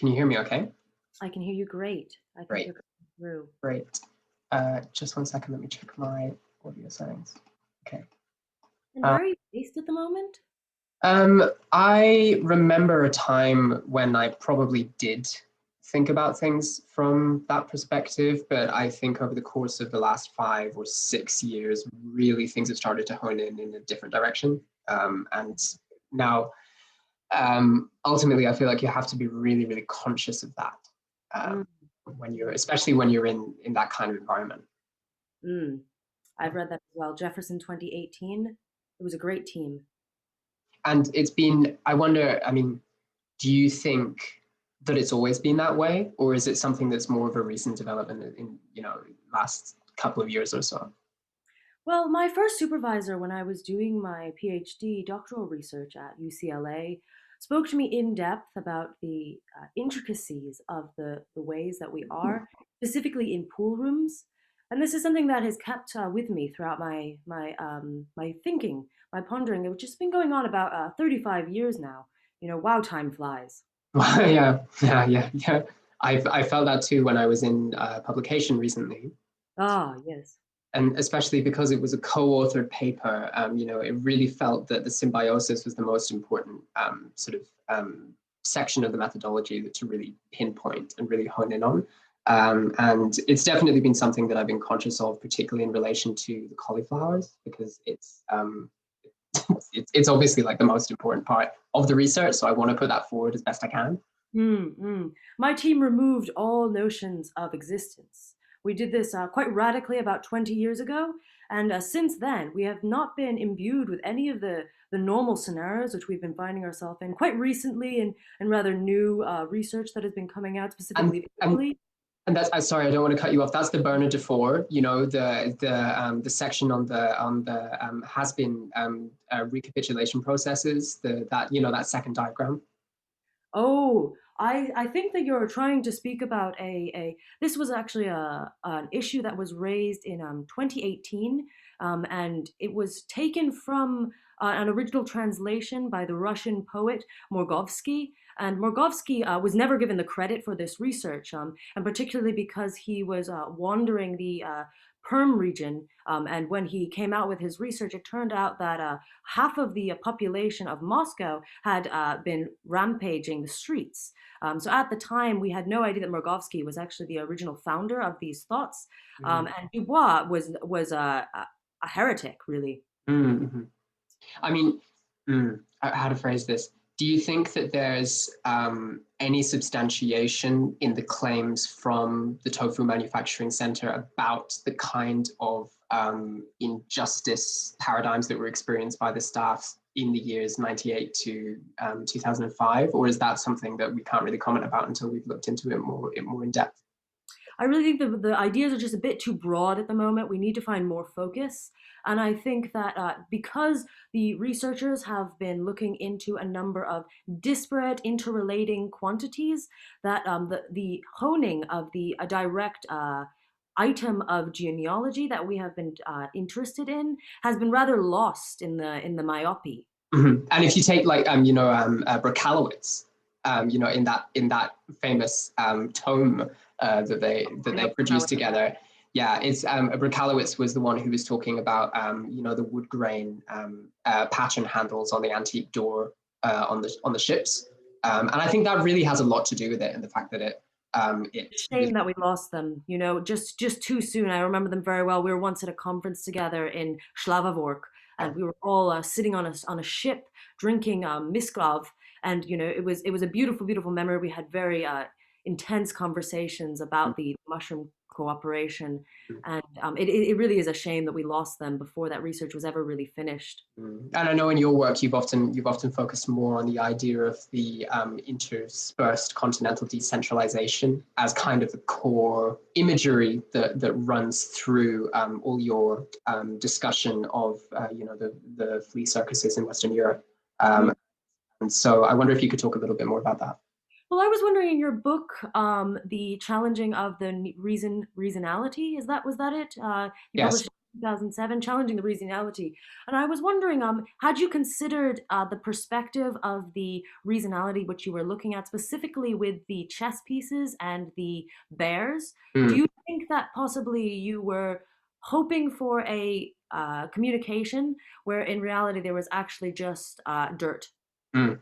Can you hear me okay? I can hear you great. I think Great. you're coming through. Great. Just 1 second, let me check my audio settings. Okay. And where are you based at the moment? I remember a time when I probably did think about things from that perspective, but I think over the course of the last 5 or 6 years, really things have started to hone in a different direction. And now, ultimately, I feel like you have to be really, really conscious of that when you're, especially when you're in that kind of environment. I've read that as well. Jefferson 2018. It was a great team. And it's been, I wonder, I mean, do you think that it's always been that way, or is it something that's more of a recent development in, last couple of years or so? Well, my first supervisor when I was doing my PhD doctoral research at UCLA spoke to me in depth about the intricacies of the ways that we are, specifically in pool rooms. And this is something that has kept with me throughout my thinking, my pondering, which has been going on about 35 years now. Wow, time flies. Yeah. I felt that too when I was in publication recently. Ah, yes. And especially because it was a co-authored paper, it really felt that the symbiosis was the most important section of the methodology to really pinpoint and really hone in on. And it's definitely been something that I've been conscious of, particularly in relation to the cauliflowers, because it's obviously like the most important part of the research. So I want to put that forward as best I can. My team removed all notions of existence. We did this quite radically about 20 years ago, and since then we have not been imbued with any of the normal scenarios which we've been finding ourselves in quite recently, and rather new research that has been coming out specifically. And that's, sorry, I don't want to cut you off. That's the Bernard Dufour, the section on the has been recapitulation processes, that second diagram. Oh, I think that you're trying to speak about this was actually an issue that was raised in 2018, and it was taken from an original translation by the Russian poet Morgovsky. And Morgovsky was never given the credit for this research, and particularly because he was wandering the Perm region. And when he came out with his research, it turned out that half of the population of Moscow had been rampaging the streets. So at the time, we had no idea that Morgovsky was actually the original founder of these thoughts. And Dubois was a heretic, really. Mm-hmm. I mean, how to phrase this? Do you think that there's any substantiation in the claims from the Tofu Manufacturing Center about the kind of injustice paradigms that were experienced by the staff in the years 98 to 2005? Or is that something that we can't really comment about until we've looked into it more in depth? I really think the ideas are just a bit too broad at the moment. We need to find more focus. And I think that because the researchers have been looking into a number of disparate interrelating quantities, that the honing of a direct item of genealogy that we have been interested in has been rather lost in the myopy. Mm-hmm. And if you take like Bracalowitz, in that famous tome that they produced together. Yeah, it's Bracalowitz was the one who was talking about the wood grain pattern handles on the antique door on the ships, and I think that really has a lot to do with it, and the fact that it's shame that we lost them. Just too soon. I remember them very well. We were once at a conference together in Šlávavörg, and we were all sitting on a ship drinking misklav, and it was a beautiful memory. We had very intense conversations about the mushroom cooperation, and it really is a shame that we lost them before that research was ever really finished. And I know in your work you've often focused more on the idea of the interspersed continental decentralization as kind of the core imagery that runs through all your discussion of the flea circuses in Western Europe. And so I wonder if you could talk a little bit more about that. Well, I was wondering in your book, the challenging of the reasonality, was that it? You Yes. published 2007, challenging the reasonality. And I was wondering, had you considered the perspective of the reasonality which you were looking at, specifically with the chess pieces and the bears? Do Mm, you think that possibly you were hoping for a communication where in reality there was actually just dirt? mm.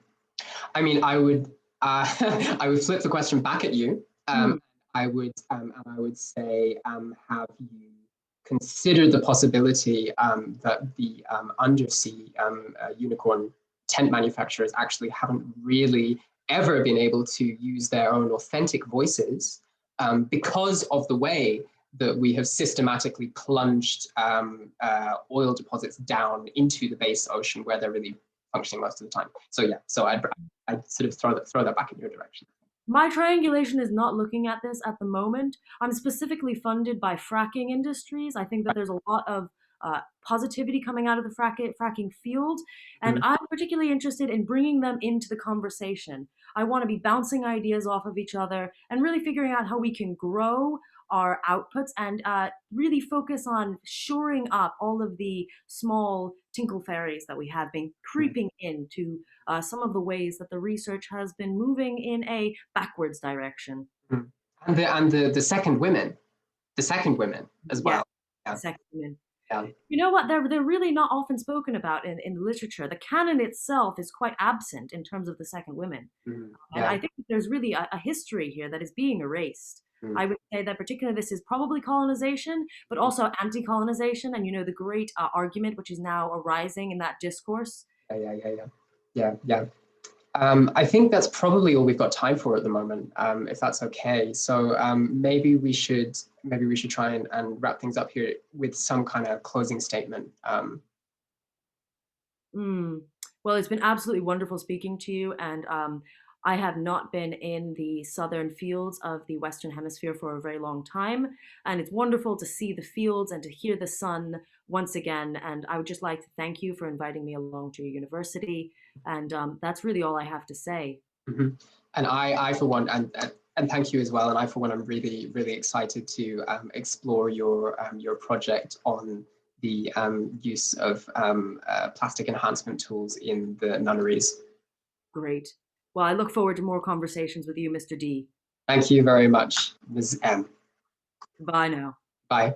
I mean, I would I would flip the question back at you. Mm, And I would say, have you considered the possibility that the undersea unicorn tent manufacturers actually haven't really ever been able to use their own authentic voices because of the way that we have systematically plunged oil deposits down into the base ocean where they're really functioning most of the time. So yeah, so I'd sort of throw that back in your direction. My triangulation is not looking at this at the moment. I'm specifically funded by fracking industries. I think that there's a lot of positivity coming out of the fracking field, and Mm, I'm particularly interested in bringing them into the conversation. I want to be bouncing ideas off of each other and really figuring out how we can grow our outputs and really focus on shoring up all of the small tinkle fairies that we have been mm, creeping into some of the ways that the research has been moving in a backwards direction. mm. And the second women as Yeah, well. Yeah, second women. yeah. You know what? They're really not often spoken about in literature. The canon itself is quite absent in terms of the second women. Mm, And yeah. I think there's really a history here that is being erased. Mm, I would say that particularly this is probably colonization, but also anti-colonization, and the great argument which is now arising in that discourse. yeah. I think that's probably all we've got time for at the moment, if that's okay. So maybe we should try and wrap things up here with some kind of closing statement. Mm. Well, it's been absolutely wonderful speaking to you, and I have not been in the southern fields of the Western Hemisphere for a very long time, and it's wonderful to see the fields and to hear the sun once again. And I would just like to thank you for inviting me along to your university, and that's really all I have to say. Mhm. And I for one, and thank you as well. And I for one, I'm really excited to explore your project on the use of plastic enhancement tools in the nunneries. Great. Well, I look forward to more conversations with you, Mr. D. Thank you very much, Ms. M. Bye now. Bye.